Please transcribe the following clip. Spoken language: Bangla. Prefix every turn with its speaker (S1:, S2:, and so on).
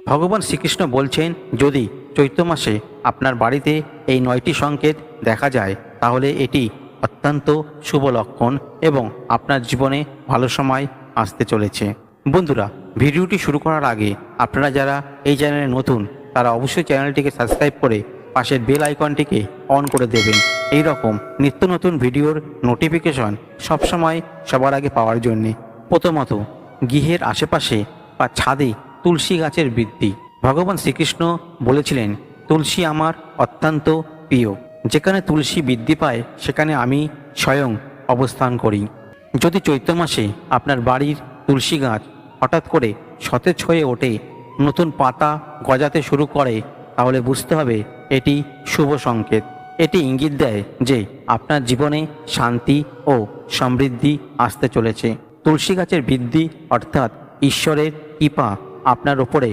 S1: ভগবান শ্রীকৃষ্ণ বলছেন, যদি চৈত্র মাসে আপনার বাড়িতে এই 9টি সংকেত দেখা যায় তাহলে এটি অত্যন্ত শুভ লক্ষণ এবং আপনার জীবনে ভালো সময় আসতে চলেছে। বন্ধুরা, ভিডিওটি শুরু করার আগে আপনারা যারা এই চ্যানেলে নতুন তারা অবশ্যই চ্যানেলটিকে সাবস্ক্রাইব করে পাশের বেল আইকনটিকে অন করে দেবেন এই রকম নিত্য নতুন ভিডিওর নোটিফিকেশন সবসময় সবার আগে পাওয়ার জন্যে। প্রথমত, গৃহের আশেপাশে বা ছাদে তুলসী গাছের বৃদ্ধি। ভগবান শ্রীকৃষ্ণ বলেছিলেন, তুলসী আমার অত্যন্ত প্রিয়। যেখানে তুলসী বৃদ্ধি পায় সেখানে আমি স্বয়ং অবস্থান করি। যদি চৈত্র মাসে আপনার বাড়ির তুলসী গাছ হঠাৎ করে সতেজ হয়ে ওঠে, নতুন পাতা গজাতে শুরু করে, তাহলে বুঝতে হবে এটি শুভ সংকেত। এটি ইঙ্গিত দেয় যে আপনার জীবনে শান্তি ও সমৃদ্ধি আসতে চলেছে। তুলসী গাছের বৃদ্ধি অর্থাৎ ঈশ্বরের কৃপা আপনার ওপরে